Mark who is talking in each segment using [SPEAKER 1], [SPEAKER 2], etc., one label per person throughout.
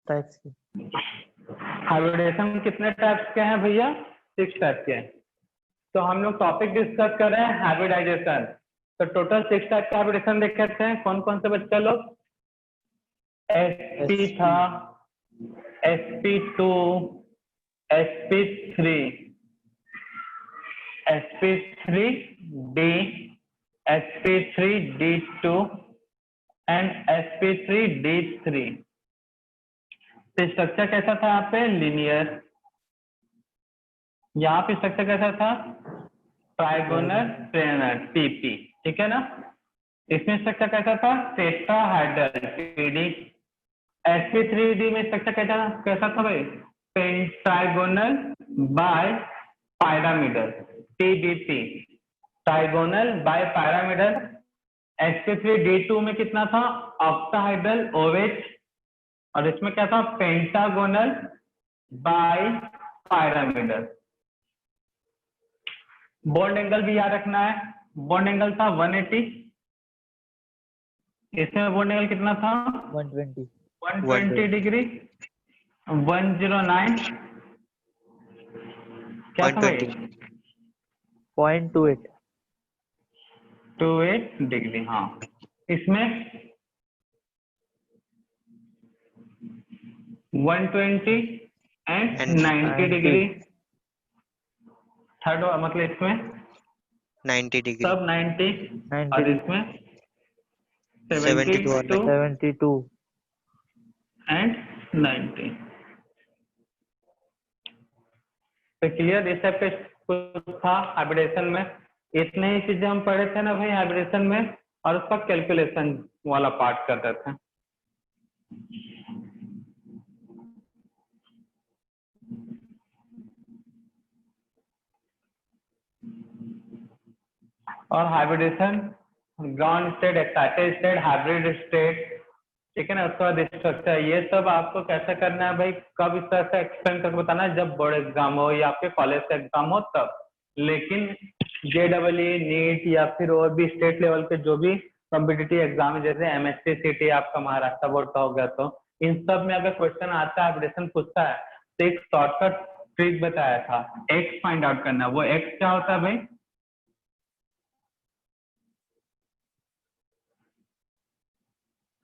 [SPEAKER 1] Types की।
[SPEAKER 2] Hybridisation कितने types के हैं भैया? 6 टाइप के हैं। तो हम लोग टॉपिक डिस्कस कर रहे हैं हाइब्रिडाइजेशन। तो टोटल 6 टाइप का हाइब्रिडेशन देख सकते हैं। कौन कौन से बच्चे लोग? sp था, sp2, sp3, sp3d, sp3d2 and sp3d3। तो स्ट्रक्चर कैसा था यहाँ पे? लीनियर। यहाँ पे स्ट्रक्चर कैसा था? Trigonal planar, TP. ठीक है ना? इसमें स्ट्रक्चर कैसा था? Tetrahedral, TD. sp3d में स्ट्रक्चर कैसा था भाई? Pentagonal bipyramidal, TBP. Trigonal bipyramidal. sp3d2 में कितना था? ऑक्टाहाइड्रल, ओवेच। और इसमें क्या था? Pentagonal bipyramidal. Bond angle भी याद रखना है। बॉन्ड एंगल था 180। इसमें बॉन्ड एंगल कितना था? 120 डिग्री। 109 क्या था भाई?
[SPEAKER 1] 0.28
[SPEAKER 2] 28 डिग्री। हाँ, इसमें 120 एंड 90 डिग्री। थर्ड मतलब इसमें
[SPEAKER 3] 90 डिग्री,
[SPEAKER 2] सब 90 और इसमें
[SPEAKER 1] 72
[SPEAKER 2] एंड 90। तो क्लियर? इस टाइप के कुछ था हाइब्रिडेशन में। इतने ही चीजें हम पढ़े थे ना भाई हाइब्रिडेशन में, और उसका कैलकुलेशन वाला पार्ट करते थे। और hybridization, ground state, excited state, hybrid state. ठीक है ना? उसके बाद स्ट्रक्चर। ये सब आपको कैसे करना है भाई? कब इस तरह से एक्सप्लेन करके बताना है? जब बोर्ड एग्जाम हो या आपके कॉलेज का एग्जाम हो तब। लेकिन JEE, नीट या फिर और भी स्टेट लेवल के जो भी कॉम्पिटिटिव एग्जाम है, जैसे MSc CT आपका महाराष्ट्र बोर्ड का हो गया, तो इन सब में अगर क्वेश्चन आता है, हाइब्रिडेशन पूछता है, तो एक शॉर्टकट ट्रिक बताया था, एक्स फाइंड आउट करना। वो एक्स क्या होता है भाई?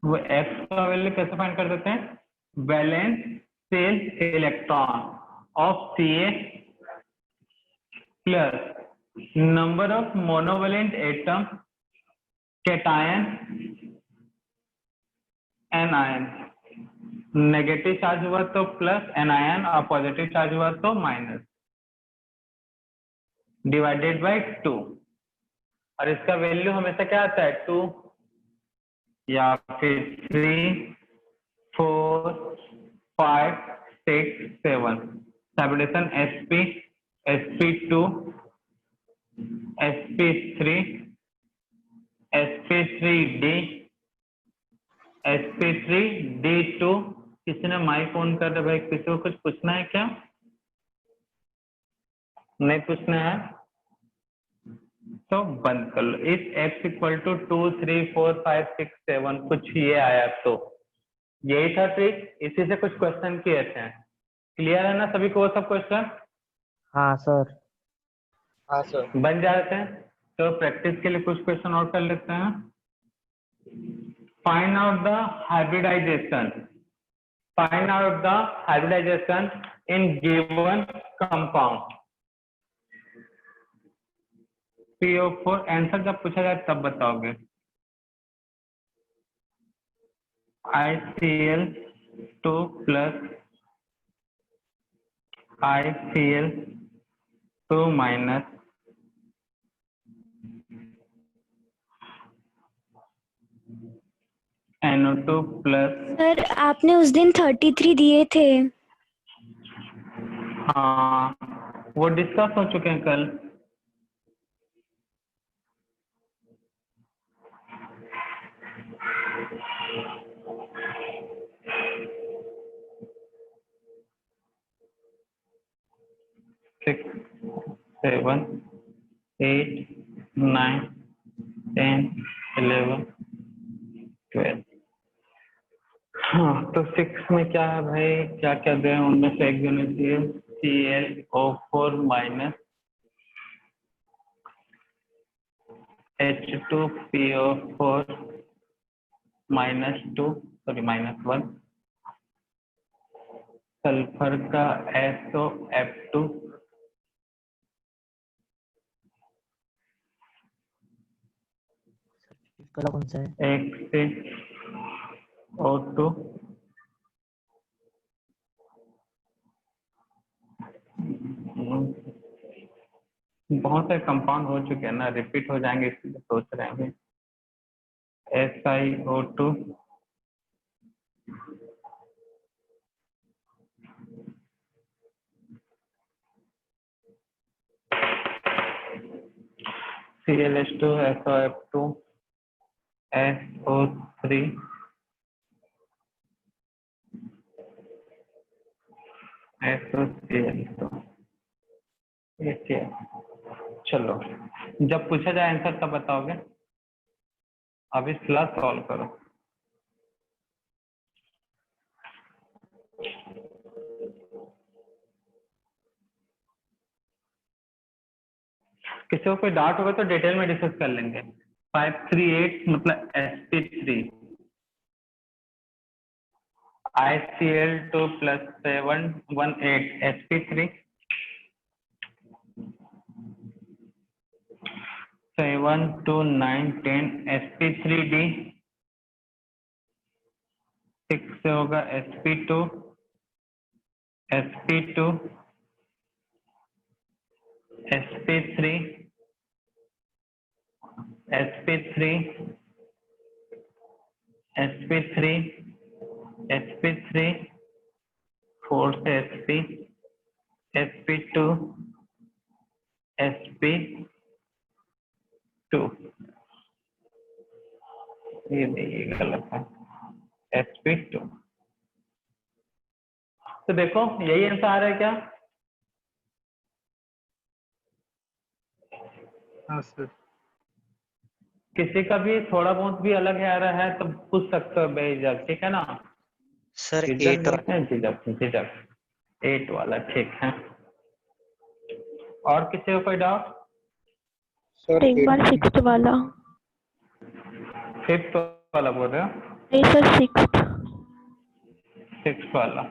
[SPEAKER 2] वो एक्स का वैल्यू कैसे फाइंड कर देते हैं? Valence shell electron of Ca plus number of monovalent atom cation anion. Negative charge हुआ तो प्लस एनायन और पॉजिटिव चार्ज हुआ तो माइनस, डिवाइडेड बाय 2। और इसका वैल्यू हमेशा क्या आता है? 2 या फिर 3, 4, 5, 6, 7। Hybridization sp, sp2, sp3, sp3d, sp3d2। किसी ने माइक ऑन कर रहे भाई? किसी को कुछ पूछना है क्या? नहीं पूछना है तो बंद कर लो। इस x इक्वल टू 2, 3, 4, 5, 6, 7 कुछ ये आया तो यही था ट्रिक। इसी से कुछ क्वेश्चन किए थे। क्लियर है ना सभी को वो सब क्वेश्चन?
[SPEAKER 1] हाँ सर।
[SPEAKER 3] हाँ सर।
[SPEAKER 2] बन जाते हैं। तो प्रैक्टिस के लिए कुछ क्वेश्चन और कर लेते हैं। Find out the hybridization. Find out the hybridization in given compound. PO4 answer जब पूछा जाए तब बताओगे। ICl2 plus ICl2 minus NO2 plus.
[SPEAKER 4] Sir आपने उस दिन 33 दिए थे।
[SPEAKER 2] हाँ, वो डिस्कस हो चुके हैं कल। सिक्स, 7, 8, 9, 10, 11, 12। हाँ तो 6 में क्या है भाई, क्या क्या दे उनमें से एक देना चाहिए, ClO4 minus H2PO4 -2 sorry -1, sulphur का SOF2
[SPEAKER 1] वाला कौन सा है?
[SPEAKER 2] एक से O2 बहुत सारे कंपाउंड हो चुके हैं ना, रिपीट हो जाएंगे इसलिए सोच रहे हैं अभी। SiO2 ClH2 SOF2 SO3 SOCl2 ये चलो, जब पूछा जाए आंसर तब बताओगे, अभी फिलहाल सॉल्व करो। किसी को कोई डाउट होगा तो डिटेल में डिस्कस कर लेंगे। 538 मतलब sp3 ICl2 plus 718 sp3 7 2 9 10 sp3d 6 से होगा sp2 sp2 sp3 sp3 sp3 sp3 4 से sp sp2 sp2 ये नहीं, ये गलत है, sp2। तो देखो यही आंसर आ रहा है क्या?
[SPEAKER 3] हाँ सर।
[SPEAKER 2] किसी का भी थोड़ा बहुत भी अलग है आ रहा है तो पूछ सकते हो बेझिझक, ठीक है ना?
[SPEAKER 3] सर
[SPEAKER 2] झिझक
[SPEAKER 3] 8
[SPEAKER 2] नहीं है, झिझक झिझक 8 वाला ठीक है। और किसी को कोई डाउट?
[SPEAKER 3] सर
[SPEAKER 5] एक बार 6th वाला।
[SPEAKER 2] 5th वाला बोल रहे हो?
[SPEAKER 5] नहीं सर 6th।
[SPEAKER 2] 6th वाला।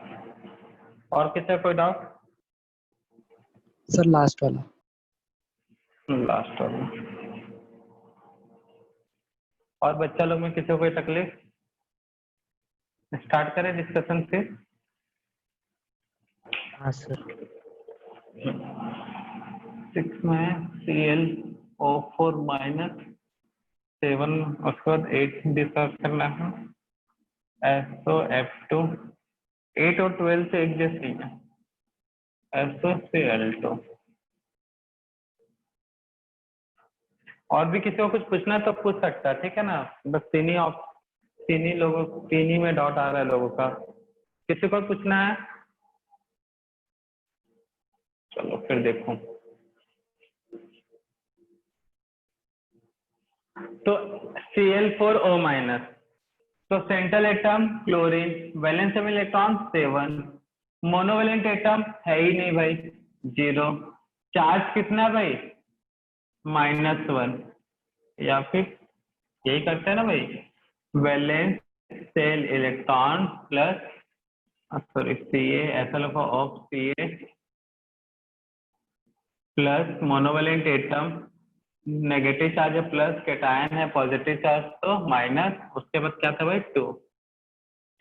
[SPEAKER 2] और किसी को कोई डाउट?
[SPEAKER 3] सर लास्ट वाला।
[SPEAKER 2] लास्ट वाला। और बच्चा लोग में किसी को कोई तकलीफ? स्टार्ट करें डिस्कशन से।
[SPEAKER 1] हाँ सर।
[SPEAKER 2] 6 में ClO4 माइनस 7, उसके बाद 8 डिस्कस करना है, SOF2 8 और 12 से एक जैसी है, SOCl2। और भी किसी को कुछ पूछना है तो पूछ सकता है, ठीक है ना? बस तीन ही में डाउट आ रहा है लोगों का। किसी को पूछना है? चलो फिर देखो। तो Cl4O माइनस, तो central atom chlorine, valence electron 7, monovalent atom है ही नहीं भाई, 0, चार्ज कितना है भाई, -1, या फिर यही करते हैं ना भाई, valence shell electron plus sorry Ca ऐसा लिखो of Ca plus monovalent atom, negative charge है प्लस, कैटायन है पॉजिटिव चार्ज तो माइनस, उसके बाद क्या था भाई 2।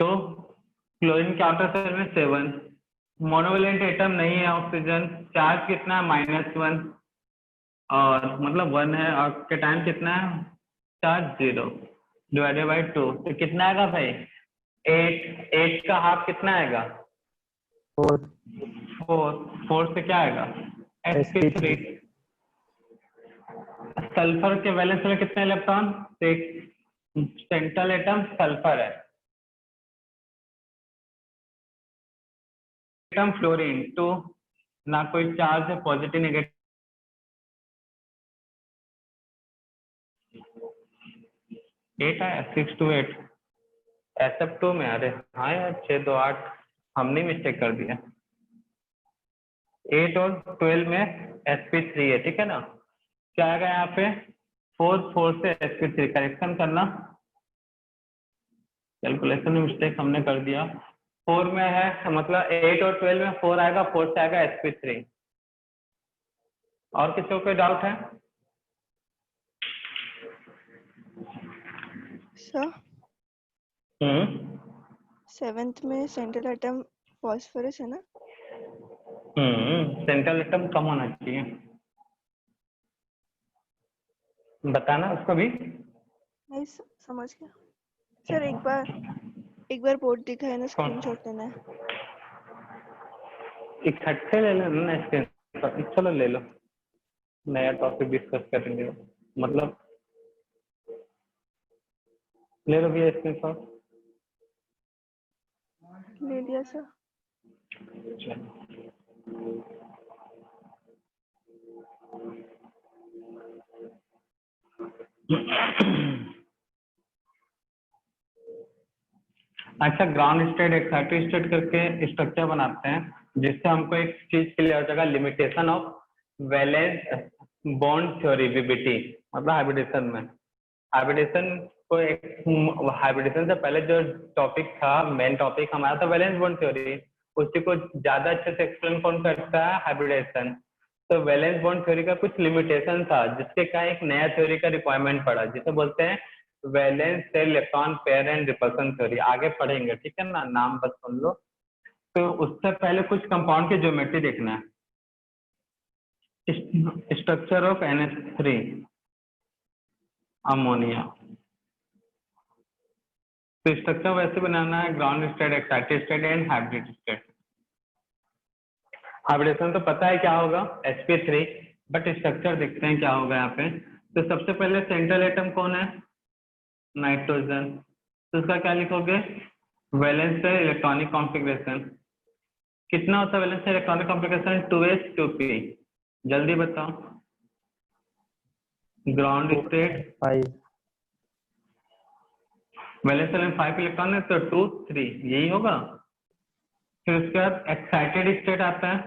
[SPEAKER 2] तो क्लोरीन के आउटर शेल में 7, मोनोवेलेंट एटम नहीं है ऑक्सीजन, चार्ज कितना है -1 और मतलब 1 है, और कैटायन कितना है, चार्ज 0 डिवाइडेड बाई 2, तो कितना आएगा भाई 8 का हाफ कितना आएगा
[SPEAKER 1] 4
[SPEAKER 2] 4 से क्या आएगा sp3। सल्फर के वैलेंस में कितने इलेक्ट्रॉन, 6, सेंट्रल एटम सल्फर है, एटम फ्लोरीन 2, ना कोई चार्ज है पॉजिटिव नेगेटिव, 8 है 6 to 8 SF2 में, अरे हाँ यार 6 2 8 हमने मिस्टेक कर दिया। 8 और 12 में sp3 है, ठीक है ना। क्या आएगा यहाँ पे 4 से sp3 करेक्शन करना, कैलकुलेशन में मिस्टेक हमने कर दिया। 4 में है मतलब 8 और 12 में 4 आएगा, 4 से आएगा sp3। और किसी को कोई डाउट है?
[SPEAKER 5] सर 7th में सेंट्रल एटम फॉस्फोरस है ना?
[SPEAKER 2] सेंट्रल एटम कम होना चाहिए, बताना उसको भी।
[SPEAKER 5] नहीं समझ गया सर। एक बार बोर्ड दिखा है ना, स्क्रीनशॉट लेना है।
[SPEAKER 2] इकट्ठे ले लेना ना इसके, चलो ले लो, नया टॉपिक डिस्कस करेंगे, मतलब ले लो भैया स्क्रीनशॉट।
[SPEAKER 5] ले लिया सर।
[SPEAKER 2] अच्छा, ग्राउंड स्टेट एक्साइटेड स्टेट करके स्ट्रक्चर बनाते हैं, जिससे हमको एक चीज क्लियर हो जाएगा, limitation of valence bond theory VBT, मतलब हाइब्रिडेशन में। हाइब्रिडेशन को एक हाइब्रिडेशन से पहले जो टॉपिक था, मेन टॉपिक हमारा था वैलेंस बॉन्ड थ्योरी, उसी को ज्यादा अच्छे से एक्सप्लेन कौन करता है? हाइब्रिडेशन। तो वैलेंस बॉन्ड थ्योरी का कुछ लिमिटेशन था, जिसके का एक नया थ्योरी का रिक्वायरमेंट पड़ा, जिसे बोलते हैं valence shell electron pair and repulsion theory. आगे पढ़ेंगे, ठीक है ना, नाम बस सुन लो। तो उससे पहले कुछ कंपाउंड की ज्योमेट्री देखना है। Structure of NH3 ammonia. तो स्ट्रक्चर वैसे बनाना है, ground state, excited state and hybrid state. Hybridization तो पता है क्या होगा, sp3, बट स्ट्रक्चर देखते हैं क्या होगा यहाँ पे। तो सबसे पहले सेंट्रल एटम कौन है? नाइट्रोजन। तो उसका क्या लिखोगे? वैलेंस से इलेक्ट्रॉनिक कॉन्फ़िगरेशन कितना होता है? वैलेंस से इलेक्ट्रॉनिक कॉन्फ़िगरेशन 2s 2p। जल्दी बताओ। Ground state
[SPEAKER 1] 5।
[SPEAKER 2] वैलेंस से 5 इलेक्ट्रॉन है, तो 2 3 यही होगा। फिर उसके बाद एक्साइटेड स्टेट आता है,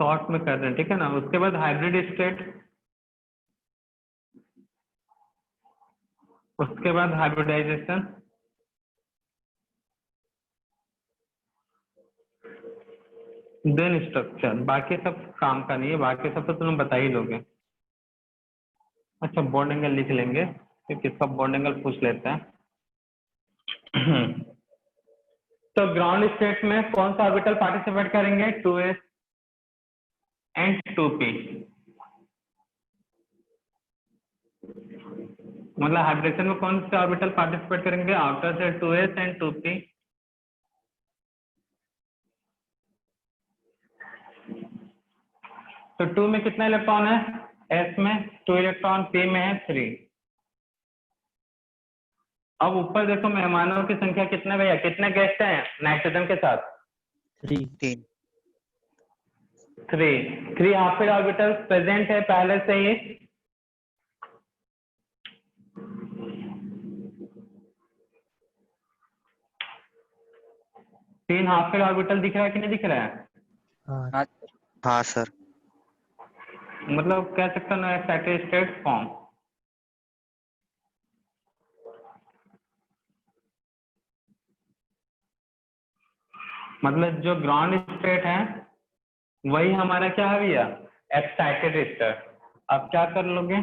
[SPEAKER 2] शॉर्ट में कर रहे हैं, ठीक है ना। उसके बाद हाइब्रिड स्टेट, उसके बाद हाइब्रिडाइजेशन, देन स्ट्रक्चर। बाकी सब काम का नहीं है, बाकी सब तो तुम बता ही लोगे। अच्छा, बॉन्ड एंगल लिख लेंगे, फिर किसका बॉन्ड एंगल पूछ लेते हैं। तो ग्राउंड स्टेट में कौन सा ऑर्बिटल पार्टिसिपेट करेंगे? 2s and 2p। मतलब हाइब्रिडेशन में कौन से ऑर्बिटल पार्टिसिपेट करेंगे? आउटर से 2s एंड 2p। तो 2 में कितना इलेक्ट्रॉन है? s में 2 इलेक्ट्रॉन, p में है 3। अब ऊपर देखो, मेहमानों की संख्या कितने भैया, कितने गेस्ट हैं नाइट्रोजन के साथ?
[SPEAKER 1] 3।
[SPEAKER 2] 3 हाफिड ऑर्बिटल प्रेजेंट है पहले से ही। तीन हाफिड ऑर्बिटल दिख रहा है कि नहीं दिख रहा है?
[SPEAKER 1] हाँ
[SPEAKER 3] हाँ सर।
[SPEAKER 2] मतलब कह सकते हो एक्साइटेड स्टेट फॉर्म। मतलब जो ग्राउंड स्टेट है वही हमारा क्या है भैया? Excited state. अब क्या कर लोगे?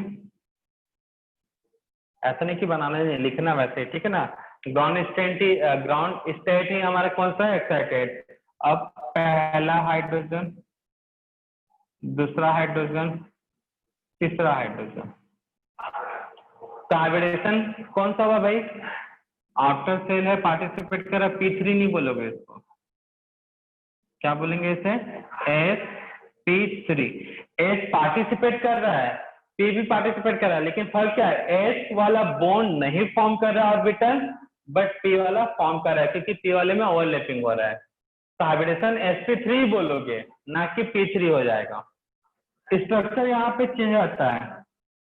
[SPEAKER 2] ऐसा नहीं कि बनाना नहीं, लिखना वैसे, ठीक है ना। ग्राउंड स्टेट ही हमारा कौन सा है? एक्साइटेड। अब पहला हाइड्रोजन, दूसरा हाइड्रोजन, तीसरा हाइड्रोजन। तो हाइब्रिडेशन कौन सा हुआ भाई? आउटर सेल है, पार्टिसिपेट कर रहा, p3 नहीं बोलोगे इसको, क्या बोलेंगे इसे? sp3। s पार्टिसिपेट कर रहा है, p भी पार्टिसिपेट कर रहा है, लेकिन फर्क क्या है? s वाला बॉन्ड नहीं फॉर्म कर रहा है ऑर्बिटल, बट p वाला फॉर्म कर रहा है, क्योंकि p वाले में ओवरलैपिंग हो रहा है। तो हाइब्रिडेशन sp3 बोलोगे, ना कि p3 हो जाएगा। स्ट्रक्चर यहाँ पे चेंज होता है,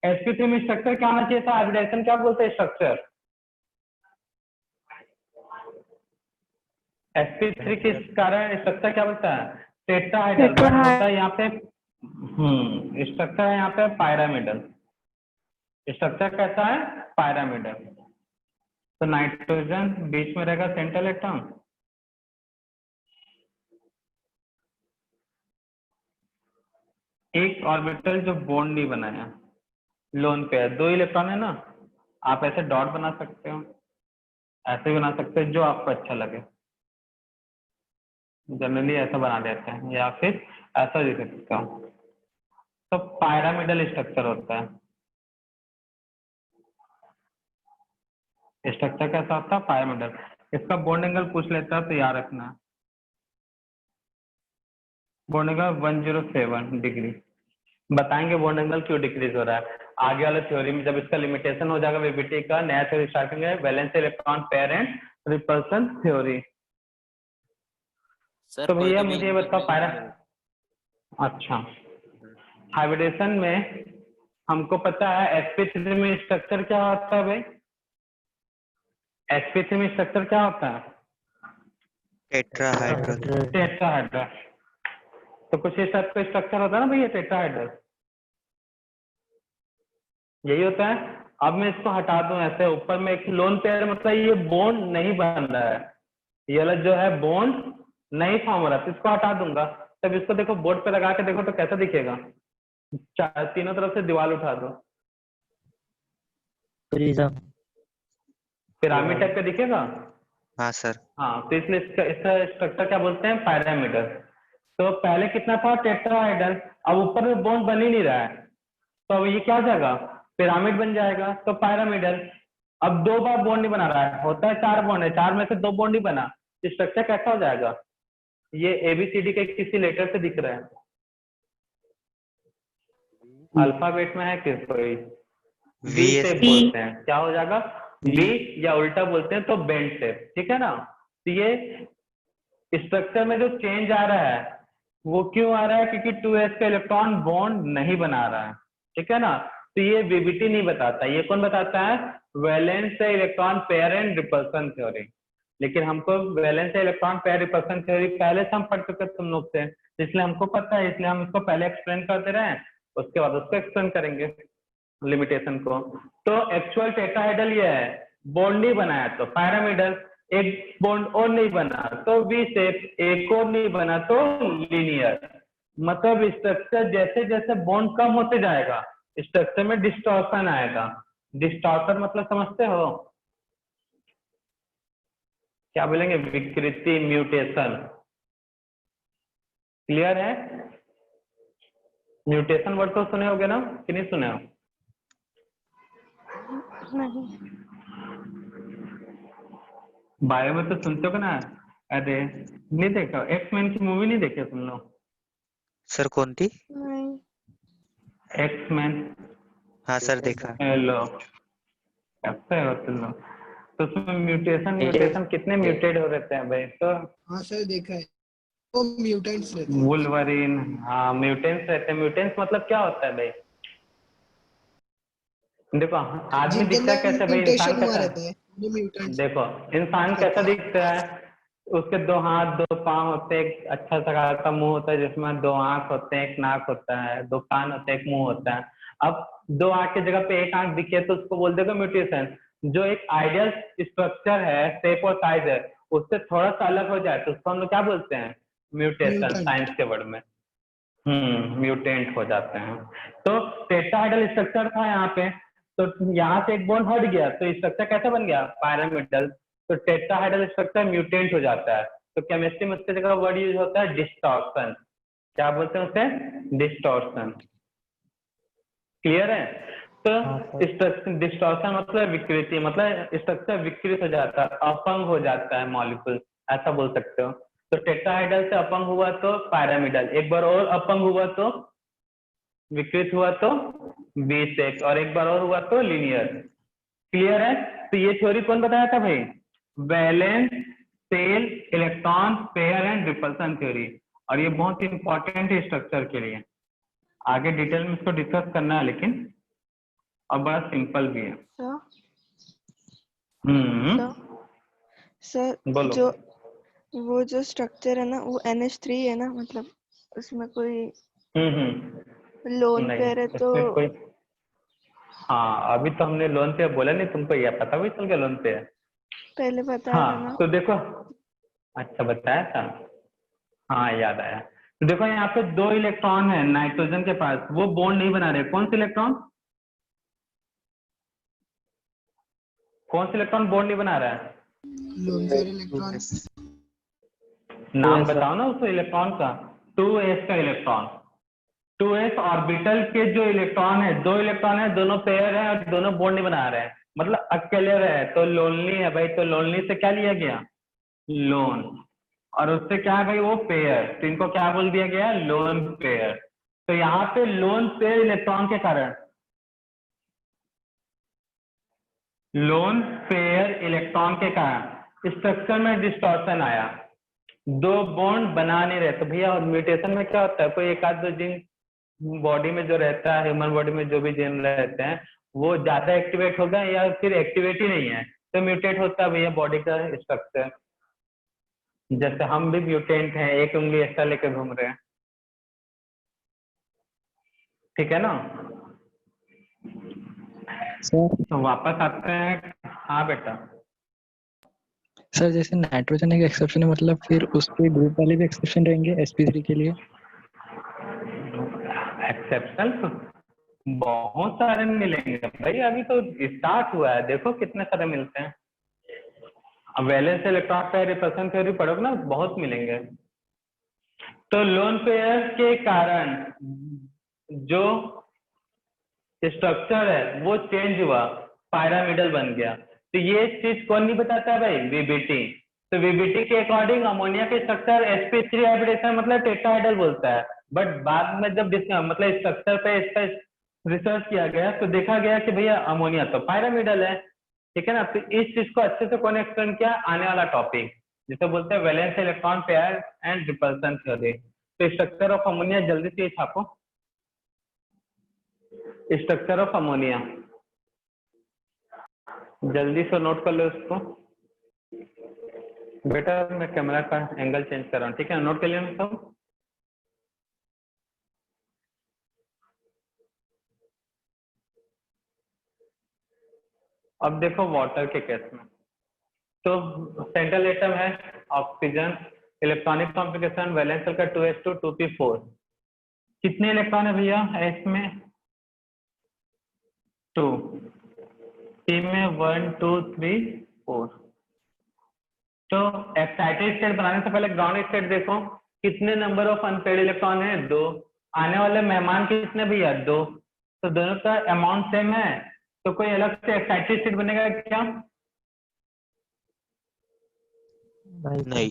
[SPEAKER 2] sp3 में स्ट्रक्चर क्या होना चाहिए था? हाइब्रिडाइजेशन क्या बोलते हैं स्ट्रक्चर? sp3 के कारण स्ट्रक्चर क्या बोलता है? टेट्राहाइड्रल। बट होता है यहाँ पे स्ट्रक्चर है यहाँ पे पायरामिडल। स्ट्रक्चर कैसा है? पायरामिडल। तो नाइट्रोजन बीच में रहेगा सेंट्रल इलेक्ट्रॉन, एक ऑर्बिटल जो बॉन्ड नहीं बनाया, लोन पेयर, 2 इलेक्ट्रॉन है ना, आप ऐसे डॉट बना सकते हो, ऐसे बना सकते हो, जो आपको अच्छा लगे। जनरली ऐसा बना देते हैं या फिर ऐसा लिख सकता हूँ। तो पायरामिडल स्ट्रक्चर होता है। स्ट्रक्चर कैसा होता है? पायरामिडल। इसका बॉन्ड एंगल पूछ लेता है तो याद रखना, बॉन्ड एंगल 107 डिग्री। बताएंगे बॉन्ड एंगल क्यों डिक्रीज हो रहा है आगे वाले थ्योरी में, जब इसका लिमिटेशन हो जाएगा वीबीटी का, नया थ्योरी स्टार्टिंग है, valence electron pair and repulsion theory. तो भैया मुझे ये बताओ अच्छा, हाइब्रिडेशन में हमको पता है sp3 में स्ट्रक्चर क्या होता है भाई? sp3 में स्ट्रक्चर क्या होता है?
[SPEAKER 3] टेट्राहाइड्रल।
[SPEAKER 2] टेट्राहाइड्रल। तो कुछ इस टाइप का स्ट्रक्चर होता है ना भैया टेट्राहाइड्रल, यही होता है। अब मैं इसको हटा दूं ऐसे, ऊपर में एक लोन पेयर, मतलब ये बॉन्ड नहीं बन रहा है, ये वाला जो है बॉन्ड नहीं फॉर्म हो रहा, तो इसको हटा दूंगा। तब इसको देखो बोर्ड पे लगा के देखो तो कैसा दिखेगा? तीनों तरफ से दीवार उठा दो,
[SPEAKER 1] प्रिज्म।
[SPEAKER 2] पिरामिड टाइप का दिखेगा।
[SPEAKER 3] हाँ सर।
[SPEAKER 2] हाँ, तो इसलिए इसका स्ट्रक्चर क्या बोलते हैं? पायरामिडल। तो पहले कितना था? टेट्राहाइड्रल। अब ऊपर में बॉन्ड बन ही नहीं रहा है, तो अब ये क्या हो जाएगा? पिरामिड बन जाएगा। तो पायरामिडल। अब 2 बार बॉन्ड नहीं बना रहा है, होता है 4 बॉन्ड है, 4 में से 2 बॉन्ड ही बना, स्ट्रक्चर कैसा हो जाएगा? ये एबीसीडी के किसी लेटर से दिख रहा है, अल्फाबेट में है किस कोई, वी शेप बोलते हैं, क्या हो जाएगा? वी, या उल्टा बोलते हैं तो बेंड शेप, ठीक है ना। तो ये स्ट्रक्चर में जो चेंज आ रहा है वो क्यों आ रहा है? क्योंकि 2s का इलेक्ट्रॉन बॉन्ड नहीं बना रहा है, ठीक है ना। तो ये वीबीटी नहीं बताता, ये कौन बताता है? Valence electron pair and repulsion theory. लेकिन हमको valence electron pair repulsion theory पहले से हम पढ़ चुके तुम लोग से, इसलिए हमको पता है, इसलिए हम इसको पहले एक्सप्लेन करते रहे, उसके बाद उसको एक्सप्लेन करेंगे लिमिटेशन को। तो एक्चुअल टेट्राहाइड्रल ये है, बॉन्ड नहीं बनाया तो पायरामिडल, एक बॉन्ड और नहीं बना तो वी शेप, एक और नहीं बना तो लीनियर। मतलब स्ट्रक्चर जैसे जैसे बॉन्ड कम होते जाएगा स्ट्रक्चर में डिस्टॉर्शन आएगा। डिस्टॉर्शन मतलब समझते हो क्या बोलेंगे? विकृति, म्यूटेशन। क्लियर है? म्यूटेशन वर्ड तो सुने होगे ना कि नहीं सुने हो?
[SPEAKER 5] नहीं।
[SPEAKER 2] बायो में तो सुनते हो ना। अरे नहीं देखा? एक्समैन की मूवी नहीं देखे तुम लोग?
[SPEAKER 3] सर कौन थी?
[SPEAKER 5] नहीं।
[SPEAKER 2] एक्समैन।
[SPEAKER 3] हाँ सर देखा।
[SPEAKER 2] हेलो, कैसे हो तुम लोग? तो उसमें म्यूटेशन कितने म्यूटेड हो रहते हैं भाई? तो
[SPEAKER 6] हाँ सर देखा है, वो म्यूटेंट्स रहते हैं।
[SPEAKER 2] वुल्वरीन, हाँ म्यूटेंट्स रहते हैं। म्यूटेंट्स मतलब क्या होता है भाई? देखो आदमी दिखता है कैसे भाई? इंसान कैसा है?
[SPEAKER 6] ये म्यूटेंट्स।
[SPEAKER 2] देखो इंसान कैसा दिखता है? उसके 2 हाथ 2 पांव होते हैं, एक अच्छा सा का मुंह होता है जिसमें 2 आंख होते हैं, एक नाक होता है, 2 कान होते हैं, एक मुंह होता है। अब 2 आंख की जगह पे 1 आंख दिखे तो उसको बोल देगा म्यूटेशन। जो एक आइडियल स्ट्रक्चर है, शेप और साइज है, उससे थोड़ा सा अलग हो जाए तो उसको हम लोग क्या बोलते हैं? म्यूटेशन, साइंस के वर्ड में म्यूटेंट हो जाते हैं। तो टेट्राहाइड्रल स्ट्रक्चर था यहाँ पे, तो यहाँ से एक बॉन्ड हट गया तो स्ट्रक्चर कैसा बन गया? पायरामिडल। तो टेट्राहाइड्रल स्ट्रक्चर म्यूटेंट हो जाता है। तो केमिस्ट्री में उसकी जगह वर्ड यूज होता है डिस्टॉर्शन। क्या बोलते हैं उसे? डिस्टॉर्शन। क्लियर है? तो डिस्टॉर्शन मतलब विकृति, मतलब स्ट्रक्चर विकृत हो जाता है, अपंग हो जाता है मॉलिक्यूल, ऐसा बोल सकते हो। तो टेट्राहाइड्रल से अपंग हुआ तो पायरामिडल, एक बार और अपंग हुआ तो विकृत हुआ तो वी शेप, और एक बार और हुआ तो लीनियर। क्लियर है? तो ये थ्योरी कौन बताया था भाई? Valence shell electron pair and repulsion theory. और ये बहुत इंपॉर्टेंट है स्ट्रक्चर के लिए, आगे डिटेल में इसको डिस्कस करना है लेकिन और बड़ा सिंपल भी है।
[SPEAKER 5] सर
[SPEAKER 2] हम्म,
[SPEAKER 5] सर
[SPEAKER 2] बोलो।
[SPEAKER 5] जो वो जो स्ट्रक्चर है ना वो NH3 है ना, मतलब उसमें कोई लोन
[SPEAKER 2] नहीं,
[SPEAKER 5] पेयर है तो
[SPEAKER 2] इसमें कोई, हाँ अभी तो हमने लोन पे बोला नहीं, तुमको यह पता भी चल गया लोन पे है।
[SPEAKER 5] पहले बताया था
[SPEAKER 2] हाँ
[SPEAKER 5] ना।
[SPEAKER 2] तो देखो, अच्छा बताया था, हाँ याद आया। तो देखो यहाँ पे 2 इलेक्ट्रॉन है नाइट्रोजन के पास, वो बॉन्ड नहीं बना रहे। कौन से इलेक्ट्रॉन, कौन से इलेक्ट्रॉन बॉन्ड नहीं बना रहा है?
[SPEAKER 6] Lone pair electron.
[SPEAKER 2] नाम बताओ ना उस इलेक्ट्रॉन का। 2s का इलेक्ट्रॉन, 2s ऑर्बिटल के जो इलेक्ट्रॉन है, 2 इलेक्ट्रॉन है, दोनों पेयर है और दोनों बॉन्ड नहीं बना रहे हैं, मतलब अकेले रहे तो लोनली है भाई। तो लोनली से क्या लिया गया, लोन, और उससे क्या है भाई, वो पेयर। तो इनको क्या बोल दिया गया, लोन पेयर। तो यहाँ पे लोन पेयर इलेक्ट्रॉन के कारण, लोन पेयर इलेक्ट्रॉन के कारण स्ट्रक्चर में डिस्टॉर्शन आया, 2 बॉन्ड बना नहीं रहे। तो भैया म्यूटेशन में क्या होता है, कोई एक आध दो जीन बॉडी में जो रहता है, ह्यूमन बॉडी में जो भी जीन रहते हैं, वो ज्यादा एक्टिवेट होगा या फिर एक्टिवेट ही नहीं है, तो म्यूटेट होता है भैया बॉडी का स्ट्रक्चर। जैसे हम भी म्यूटेंट हैं, एक उंगली एक्स्ट्रा लेकर घूम रहे हैं, ठीक है ना।
[SPEAKER 1] सर
[SPEAKER 2] तो वापस आते हैं, हाँ बेटा।
[SPEAKER 1] सर जैसे नाइट्रोजन एक एक्सेप्शन है, मतलब फिर उसके ग्रुप वाले भी एक्सेप्शन रहेंगे sp3 के लिए?
[SPEAKER 2] एक्सेप्शनल तो बहुत सारे मिलेंगे भाई, अभी तो स्टार्ट हुआ है, देखो कितने सारे मिलते हैं। अब valence electron pair repulsion theory पढ़ोगे ना, बहुत मिलेंगे। तो लोन पेयर के कारण जो स्ट्रक्चर है वो चेंज हुआ, पायरामिडल बन गया। तो ये चीज कौन नहीं बताता है भाई, वीबीटी। तो वीबीटी के अकॉर्डिंग अमोनिया के स्ट्रक्चर sp3 हाइब्रिडेशन मतलब टेट्राहेड्रल बोलता है। बट बाद में जब मतलब स्ट्रक्चर पे इसका रिसर्च किया गया तो देखा गया कि भैया अमोनिया तो पायरामिडल है, ठीक है ना। तो इस चीज को अच्छे से कौन एक्सप्लेन किया, आने वाला टॉपिक जिसे बोलते हैं valence electron pair and repulsion theory. तो स्ट्रक्चर ऑफ अमोनिया जल्दी से छापो, स्ट्रक्चर ऑफ अमोनिया जल्दी से नोट कर लो इसको। बेटा मैं कैमरा का एंगल चेंज कर रहा हूँ, ठीक है, नोट कर लिया ना सब। अब देखो वाटर के केस में, तो सेंट्रल एटम है oxygen, electronic configuration valence shell का 2s2 2p4। कितने इलेक्ट्रॉन है भैया s में, 2, p में 1 2 3 4। तो एक्साइटेड स्टेट बनाने से पहले ग्राउंड स्टेट देखो, कितने नंबर ऑफ अनपेड इलेक्ट्रॉन है, 2। आने वाले मेहमान कितने भैया, 2। तो दोनों का अमाउंट सेम है, तो कोई अलग से एक्साइटेड स्टेट बनेगा क्या,
[SPEAKER 3] नहीं।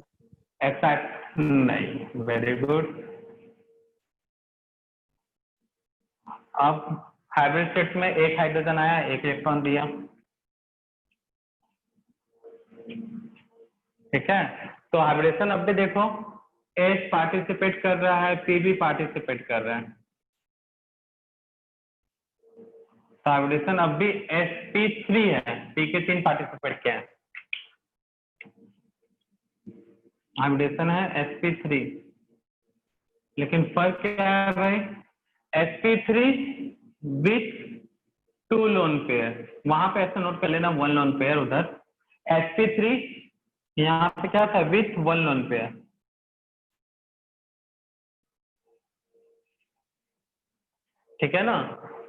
[SPEAKER 2] एक्साइट नहीं, वेरी गुड। अब हाइब्रिड स्टेट में एक हाइड्रोजन आया, एक इलेक्ट्रॉन दिया, ठीक है। तो हाइब्रिडेशन अब भी देखो, S पार्टिसिपेट कर रहा है, P भी पार्टिसिपेट कर रहा है। तो हाइब्रिडेशन अब भी sp3 है, P के 3 पार्टिसिपेट किए हैं, हाइब्रिडेशन है sp3। लेकिन फर्क क्या है भाई, sp3 विथ 2 लोन पेयर, वहां पे ऐसे नोट कर लेना 1 लोन पेयर उधर, sp3 यहाँ पे क्या था, विथ 1 लोन पेयर, ठीक है ना।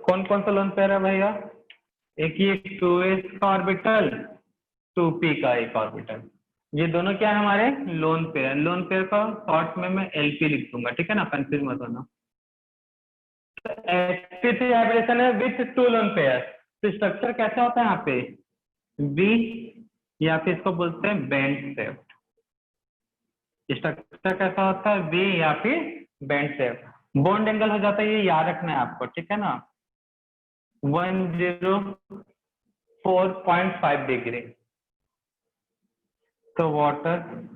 [SPEAKER 2] कौन कौन सा लोन पेयर है भैया, एक ये 2s का ऑर्बिटल, 2p का एक ऑर्बिटल, ये दोनों क्या है हमारे लोन पेयर। लोन पेयर का शॉर्ट में मैं lp लिख दूंगा, ठीक है ना, कंफ्यूज मत होना। sp3 हाइब्रिडेशन है विथ 2 लोन पेयर। तो स्ट्रक्चर कैसा होता है यहाँ पे, V या फिर इसको बोलते हैं बेंड शेप। स्ट्रक्चर कैसा होता है, V या फिर बेंड शेप। बॉन्ड एंगल हो जाता है, ये याद रखना है आपको, ठीक है ना, 104.5 डिग्री। तो वाटर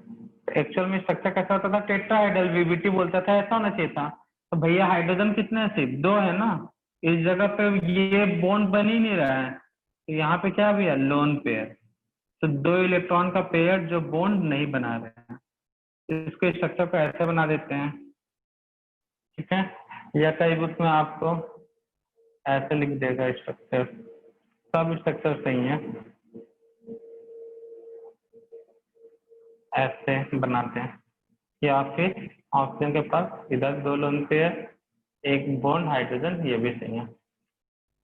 [SPEAKER 2] एक्चुअल में स्ट्रक्चर कैसा होता था, टेट्राहेड्रल, वीबीटी बोलता था, ऐसा होना चाहिए था। तो भैया हाइड्रोजन कितने हैं, सिर्फ 2 है ना, इस जगह पे ये बॉन्ड बन ही नहीं रहा है, तो यहाँ पे क्या भी है, लोन पेयर। तो 2 इलेक्ट्रॉन का पेयर जो बॉन्ड नहीं बना रहे हैं, इसके स्ट्रक्चर को ऐसे बना देते हैं, ठीक है। या कई बुक में आपको ऐसे लिख देगा स्ट्रक्चर, सब स्ट्रक्चर सही है, ऐसे बनाते हैं। या फिर ऑक्सीजन के पास इधर 2 लोन पेयर, एक बॉन्ड हाइड्रोजन, ये भी सही है,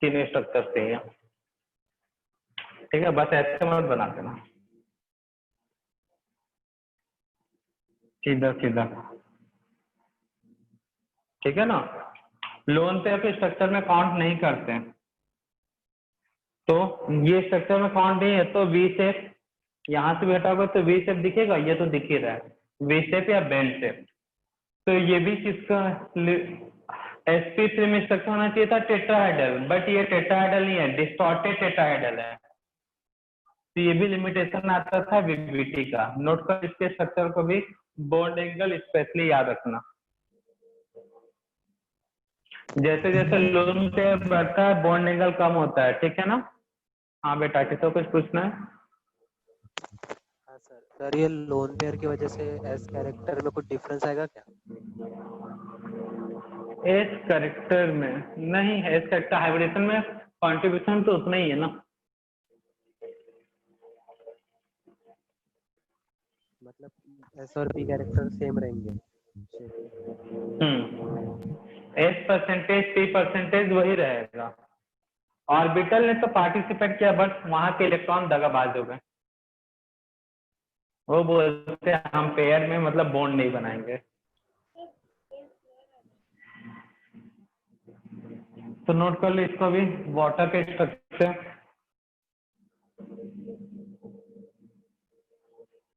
[SPEAKER 2] 3 स्ट्रक्चर सही है, ठीक है। बस ऐसे मत बना देना, सीधा सीधा, ठीक है ना। लोन पेयर के स्ट्रक्चर में काउंट नहीं करते हैं, तो ये स्ट्रक्चर में काउंट नहीं है, तो वी शेप यहाँ से भी हटाओगे तो वी शेप दिखेगा, ये तो दिख ही रहा है, वी शेप या बेल शेप। तो ये भी किसका sp3 में स्ट्रक्चर होना चाहिए था टेट्राहेड्रल, बट ये टेट्राहेड्रल नहीं है, डिस्टॉर्टेड टेट्राहेड्रल है। तो ये भी लिमिटेशन आता था वीबीटी का। नोट कर इसके स्ट्रक्चर को भी, बॉन्ड एंगल स्पेशली याद रखना। जैसे जैसे लोन पे बढ़ता है बॉन्ड एंगल कम होता है, ठीक है ना। हाँ बेटा, किसी कुछ पूछना है?
[SPEAKER 3] हाँ सर, ये लोन पेयर की वजह से एस कैरेक्टर में कुछ डिफरेंस आएगा क्या?
[SPEAKER 2] एस कैरेक्टर में नहीं, एस कैरेक्टर हाइब्रिडेशन में कंट्रीब्यूशन तो उतना ही है ना।
[SPEAKER 3] मतलब एस और पी कैरेक्टर सेम रहेंगे?
[SPEAKER 2] एस परसेंटेज पी परसेंटेज वही रहेगा। ऑर्बिटल ने तो पार्टिसिपेट किया, बट वहां के इलेक्ट्रॉन दगाबाज हो गए, वो बोलते हैं हम पेयर में मतलब बॉन्ड नहीं बनाएंगे। तो नोट कर लो इसको भी, वाटर के स्ट्रक्चर